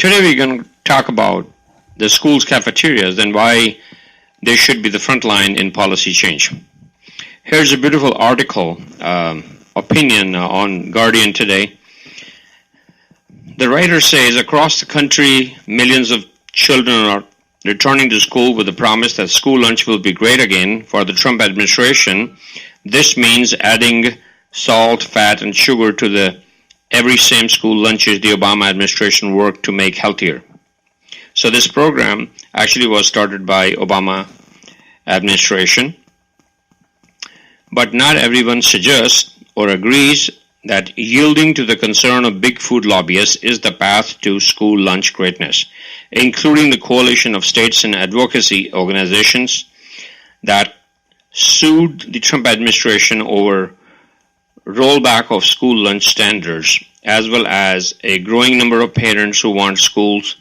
Today we're going to talk about the school's cafeterias and why they should be the front line in policy change. Here's a beautiful article, opinion on Guardian today. The writer says across the country, millions of children are returning to school with the promise that school lunch will be great again. For the Trump administration, this means adding salt, fat, and sugar to the every same school lunches the Obama administration worked to make healthier. So this program actually was started by Obama administration, but not everyone suggests or agrees that yielding to the concern of big food lobbyists is the path to school lunch greatness, including the coalition of states and advocacy organizations that sued the Trump administration over rollback of school lunch standards, as well as a growing number of parents who want schools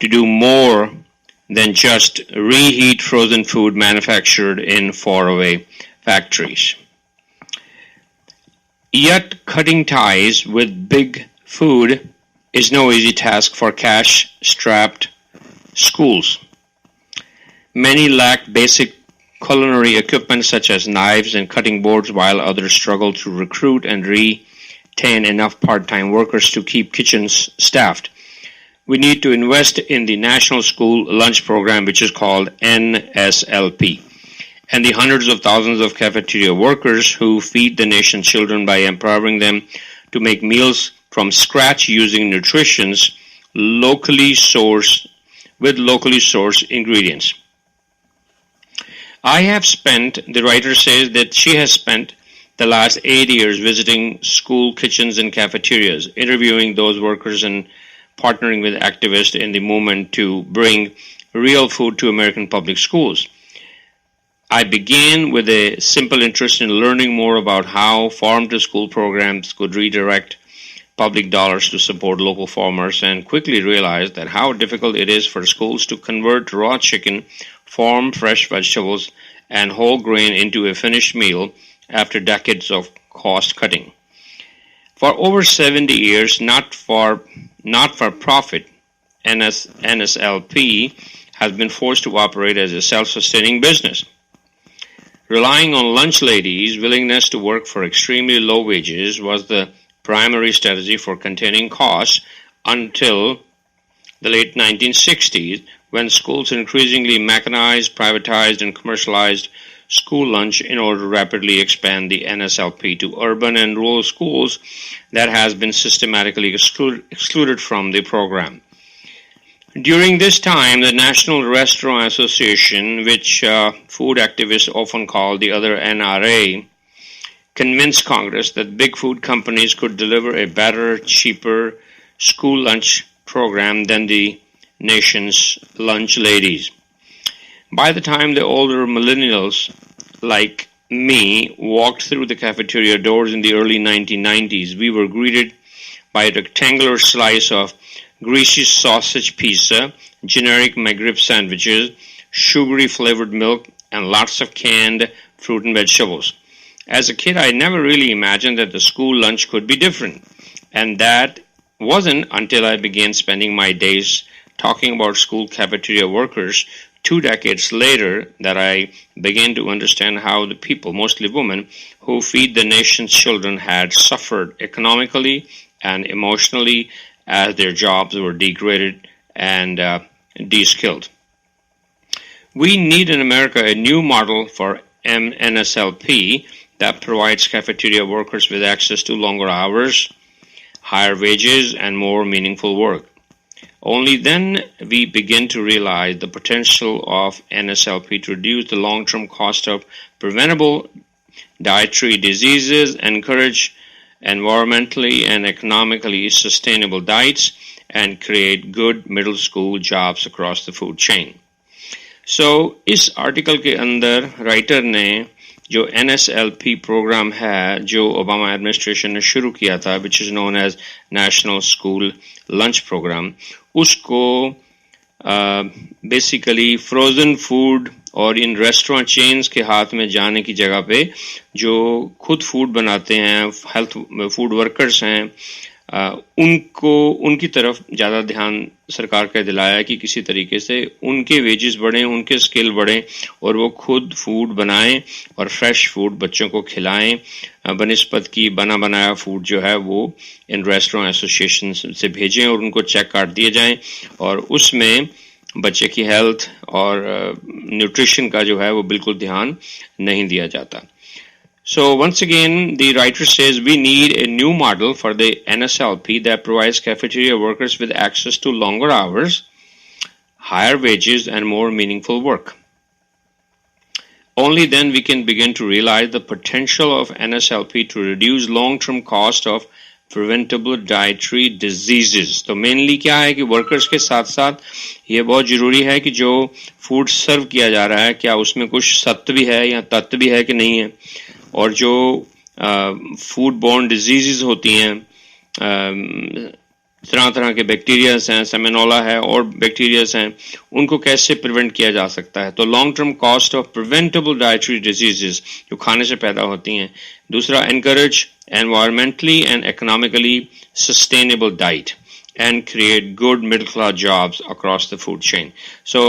to do more than just reheat frozen food manufactured in faraway factories. Yet cutting ties with big food is no easy task for cash-strapped schools. Many lack basic culinary equipment such as knives and cutting boards, while others struggle to recruit and retain enough part-time workers to keep kitchens staffed. We need to invest in the National School Lunch Program, which is called NSLP, and the hundreds of thousands of cafeteria workers who feed the nation's children by empowering them to make meals from scratch using nutritions locally sourced ingredients. The writer says that she has spent the last 8 years visiting school kitchens and cafeterias, interviewing those workers and partnering with activists in the movement to bring real food to American public schools. I began with a simple interest in learning more about how farm-to-school programs could redirect public dollars to support local farmers, and quickly realized that how difficult it is for schools to convert raw chicken, farm fresh vegetables, and whole grain into a finished meal after decades of cost cutting. For over 70 years, not-for-profit NSLP has been forced to operate as a self-sustaining business, relying on lunch ladies' willingness to work for extremely low wages was the primary strategy for containing costs until the late 1960s, when schools increasingly mechanized, privatized, and commercialized school lunch in order to rapidly expand the NSLP to urban and rural schools that has been systematically excluded from the program. During this time, the National Restaurant Association, which food activists often call the other NRA, convinced Congress that big food companies could deliver a better, cheaper school lunch program than the nation's lunch ladies. By the time the older millennials like me walked through the cafeteria doors in the early 1990s, we were greeted by a rectangular slice of greasy sausage pizza, generic McRib sandwiches, sugary flavored milk, and lots of canned fruit and vegetables. As a kid, I never really imagined that the school lunch could be different, and that wasn't until I began spending my days talking about school cafeteria workers 2 decades later that I began to understand how the people, mostly women, who feed the nation's children had suffered economically and emotionally as their jobs were degraded and de-skilled. We need in America a new model for NSLP that provides cafeteria workers with access to longer hours, higher wages, and more meaningful work. Only then we begin to realize the potential of NSLP to reduce the long-term cost of preventable dietary diseases, encourage environmentally and economically sustainable diets, and create good middle school jobs across the food chain. So, इस article के अंदर writer ने जो NSLP programme है जो Obama administration ने शुरू किया था, which is known as National School Lunch Program, उसको बेसिकली फ्रोजन फूड और इन रेस्टोरेंट चेन्स के हाथ में जाने की जगह पे जो खुद फूड बनाते हैं, हेल्थ फूड वर्कर्स हैं, उनको उनकी तरफ ज़्यादा ध्यान सरकार का दिलाया कि किसी तरीके से उनके वेजेस बढ़ें, उनके स्किल बढ़ें और वो खुद फूड बनाएं और फ्रेश फूड बच्चों को खिलाएं बनिस्बत की बना बनाया फूड जो है वो इन रेस्टोरेंट एसोसिएशन से भेजें और उनको चेक कार्ड दिए जाएं और उसमें बच्चे की हेल्थ और न्यूट्रिशन का जो है वो बिल्कुल ध्यान नहीं दिया जाता. So once again, the writer says we need a new model for the NSLP that provides cafeteria workers with access to longer hours, higher wages, and more meaningful work. Only then we can begin to realize the potential of NSLP to reduce long-term cost of preventable dietary diseases. तो mainly क्या है कि workers के साथ साथ ये बहुत जरूरी है कि जो food serve किया जा रहा है क्या उसमें कुछ सत्व भी है या तत्व भी है कि नहीं है और जो फूड बॉर्न डिजीजेस होती हैं तरह तरह के बैक्टीरियाज हैं सैमेनोला है और बैक्टीरियाज हैं उनको कैसे प्रिवेंट किया जा सकता है. तो long term cost of preventable dietary diseases जो खाने से पैदा होती हैं. दूसरा, encourage environmentally and economically sustainable diet and create good middle class jobs across the food chain. So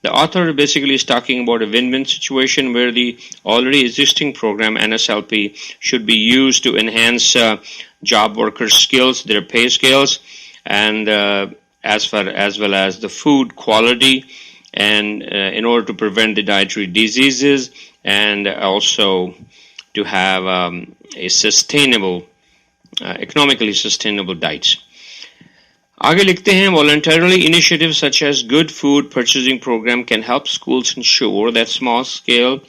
the author basically is talking about a win-win situation where the already existing program NSLP should be used to enhance job workers' skills, their pay scales, and as well as the food quality, and in order to prevent the dietary diseases and also to have a sustainable, economically sustainable diets. आगे लिखते हैं voluntarily initiatives such as good food purchasing program can help schools ensure that small scale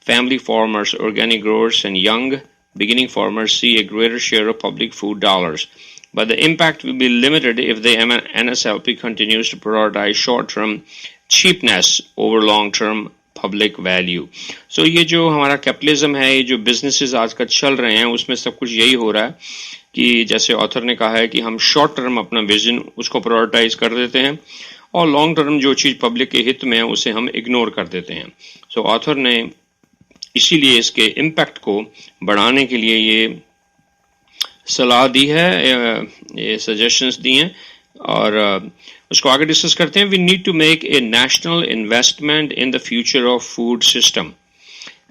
family farmers, organic growers and young beginning farmers see a greater share of public food dollars. But the impact will be limited if the NSLP continues to prioritize short-term cheapness over long-term public value. So ये जो हमारा capitalism है, ये जो businesses आजकल चल रहे हैं उसमें सब कुछ यही हो रहा है कि जैसे ऑथर ने कहा है कि हम शॉर्ट टर्म अपना विजन उसको प्रायोरिटाइज कर देते हैं और लॉन्ग टर्म जो चीज़ पब्लिक के हित में है उसे हम इग्नोर कर देते हैं. सो ऑथर ने इसीलिए इसके इम्पैक्ट को बढ़ाने के लिए ये सलाह दी है, ये सजेशंस दी हैं और उसको आगे डिस्कस करते हैं. We need to make a national investment in the future of food system.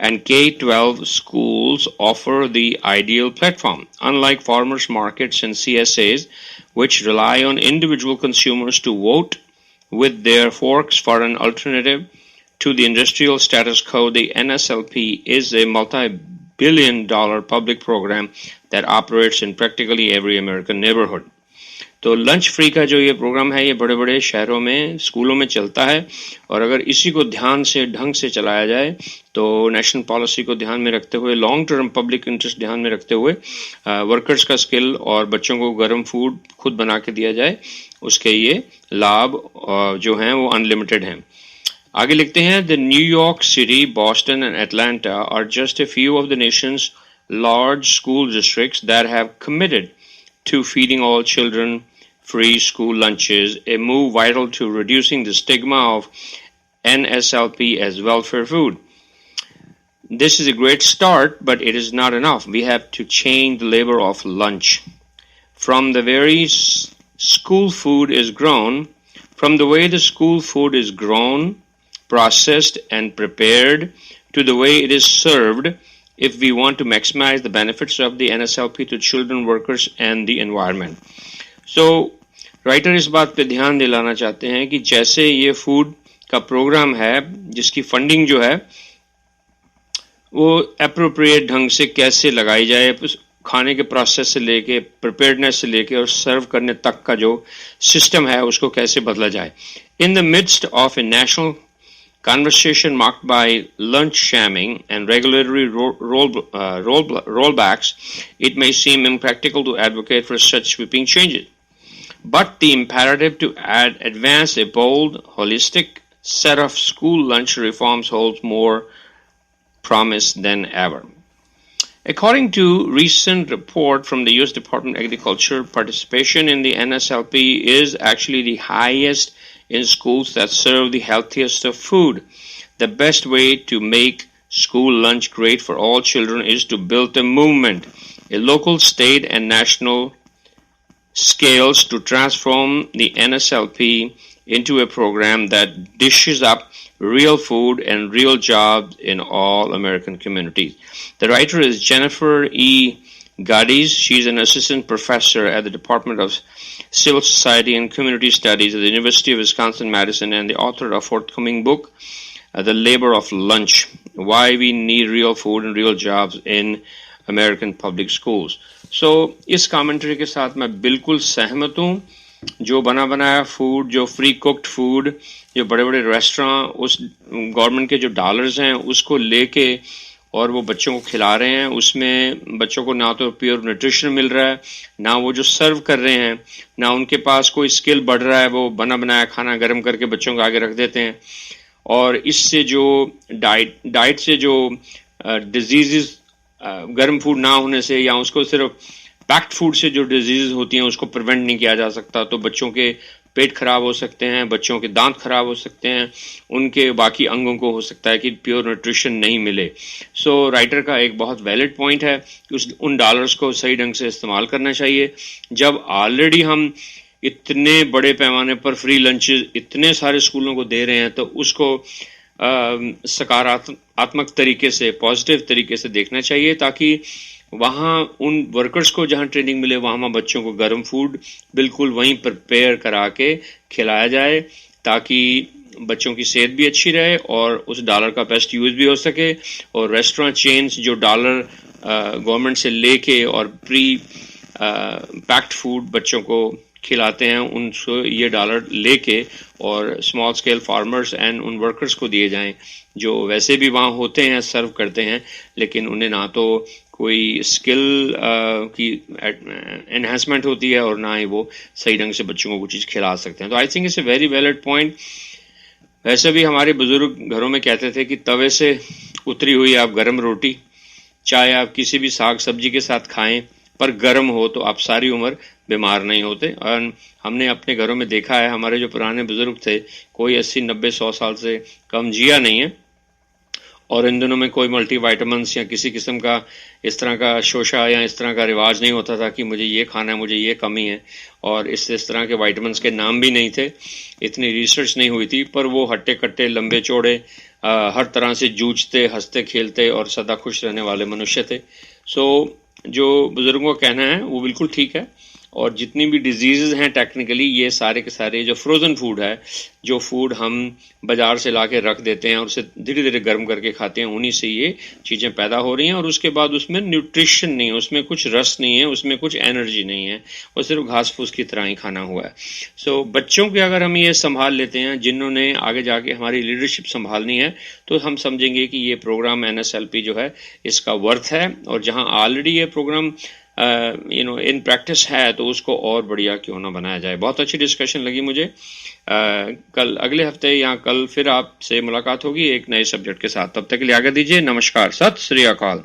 And K-12 schools offer the ideal platform. Unlike farmers markets and CSAs, which rely on individual consumers to vote with their forks for an alternative to the industrial status quo, the NSLP is a multi-billion-dollar public program that operates in practically every American neighborhood. तो lunch free का जो ये programme है ये बड़े बड़े शहरों में स्कूलों में चलता है और अगर इसी को ध्यान से ढंग से चलाया जाए तो नेशनल पॉलिसी को ध्यान में रखते हुए लॉन्ग टर्म पब्लिक इंटरेस्ट ध्यान में रखते हुए वर्कर्स का स्किल और बच्चों को गर्म फूड खुद बना के दिया जाए उसके ये लाभ जो हैं वो अनलिमिटेड हैं. आगे लिखते हैं the New York city, Boston and Atlanta are just a few of the nation's large school districts that have committed to feeding all children free school lunches, a move vital to reducing the stigma of NSLP as welfare food. This is a great start, but it is not enough. We have to change the labor of lunch. From the way the school food is grown, processed, and prepared, to the way it is served, if we want to maximize the benefits of the NSLP to children, workers, and the environment. So, writer इस बात पे ध्यान दिलाना चाहते हैं कि जैसे ये फूड का प्रोग्राम है जिसकी फंडिंग जो है वो एप्रोप्रिएट ढंग से कैसे लगाई जाए, खाने के प्रोसेस से लेके प्रिपेयर्डनेस से लेके और सर्व करने तक का जो सिस्टम है उसको कैसे बदला जाए. In the midst of A national conversation marked by lunch shamming and regulatory rollbacks, it may seem impractical to advocate for such sweeping changes. But the imperative to advance a bold, holistic set of school lunch reforms holds more promise than ever. According to recent report from the U.S. Department of Agriculture, participation in the NSLP is actually the highest in schools that serve the healthiest of food. The best way to make school lunch great for all children is to build a movement, a local, state, and national scales to transform the NSLP into a program that dishes up real food and real jobs in all American communities. The writer is Jennifer E. Gades. She's an assistant professor at the Department of Civil Society and Community Studies at the University of Wisconsin-Madison and the author of forthcoming book, The Labor of Lunch, Why We Need Real Food and Real Jobs in American Public Schools. So, इस commentary के साथ मैं बिल्कुल सहमत हूँ. जो बना बनाया फूड, जो फ्री कुक्ड फूड, जो बड़े बड़े रेस्टोरेंट उस गवर्नमेंट के जो डॉलर्स हैं उसको लेके और वो बच्चों को खिला रहे हैं, उसमें बच्चों को ना तो प्योर न्यूट्रिशन मिल रहा है, ना वो जो सर्व कर रहे हैं, ना उनके पास कोई स्किल बढ़ रहा है. वो बना बनाया खाना गर्म करके बच्चों को आगे रख देते हैं. और इससे जो डाइट से जो डिजीजेस गर्म फूड ना होने से या उसको सिर्फ पैक्ड फूड से जो डिजीज होती हैं उसको प्रिवेंट नहीं किया जा सकता. तो बच्चों के पेट खराब हो सकते हैं, बच्चों के दांत खराब हो सकते हैं, उनके बाकी अंगों को हो सकता है कि प्योर न्यूट्रिशन नहीं मिले. सो राइटर का एक बहुत वैलिड पॉइंट है कि उन डॉलर्स को सही ढंग से इस्तेमाल करना चाहिए. जब ऑलरेडी हम इतने बड़े पैमाने पर फ्री लंच इतने सारे स्कूलों को दे रहे हैं तो उसको सकारात्मक तरीके से, पॉजिटिव तरीके से देखना चाहिए ताकि वहाँ उन वर्कर्स को जहाँ ट्रेनिंग मिले वहाँ बच्चों को गर्म फूड बिल्कुल वहीं प्रिपेयर करा के खिलाया जाए ताकि बच्चों की सेहत भी अच्छी रहे और उस डॉलर का बेस्ट यूज भी हो सके. और रेस्टोरेंट चेन्स जो डॉलर गवर्नमेंट से लेके और प्री पैक्ड फूड बच्चों को खिलाते हैं उनको ये डॉलर लेके और स्मॉल स्केल फार्मर्स एंड उन वर्कर्स को दिए जाएं जो वैसे भी वहाँ होते हैं, सर्व करते हैं, लेकिन उन्हें ना तो कोई स्किल की एनहांसमेंट होती है और ना ही वो सही ढंग से बच्चों को कुछ चीज़ खिला सकते हैं. तो I think it's a very valid point. वैसे भी हमारे बुजुर्ग घरों में कहते थे कि तवे से उतरी हुई आप गर्म रोटी चाहे आप किसी भी साग सब्जी के साथ खाएं पर गर्म हो तो आप सारी उम्र बीमार नहीं होते. और हमने अपने घरों में देखा है, हमारे जो पुराने बुजुर्ग थे कोई 80-90-100 साल से कम जिया नहीं है और इन दिनों में कोई मल्टीविटामिन्स या किसी किस्म का इस तरह का शोशा या इस तरह का रिवाज नहीं होता था कि मुझे ये खाना है, मुझे ये कमी है. और इस तरह के विटामिन्स के नाम भी नहीं थे, इतनी रिसर्च नहीं हुई थी, पर वो हट्टे कट्टे लंबे चौड़े हर तरह से जूझते, हंसते खेलते और सदा खुश रहने वाले मनुष्य थे. सो जो बुजुर्गों का कहना है वो बिल्कुल ठीक है. और जितनी भी डिजीज़ हैं टेक्निकली ये सारे के सारे जो फ्रोज़न फूड है, जो फूड हम बाज़ार से ला के रख देते हैं और उसे धीरे धीरे गर्म करके खाते हैं, उन्हीं से ये चीज़ें पैदा हो रही हैं. और उसके बाद उसमें न्यूट्रिशन नहीं है, उसमें कुछ रस नहीं है, उसमें कुछ एनर्जी नहीं है, वो सिर्फ घास फूस की तरह ही खाना हुआ है. सो बच्चों के अगर हम ये संभाल लेते हैं जिन्होंने आगे जाके हमारी लीडरशिप संभालनी है तो हम समझेंगे कि ये प्रोग्राम NSLP जो है इसका वर्थ है. और जहाँ ऑलरेडी ये प्रोग्राम इन प्रैक्टिस है तो उसको और बढ़िया क्यों ना बनाया जाए. बहुत अच्छी डिस्कशन लगी मुझे. कल अगले हफ्ते या कल फिर आपसे मुलाकात होगी एक नए सब्जेक्ट के साथ. तब तक के लिए आगे दीजिए. नमस्कार, सत श्री अकाल.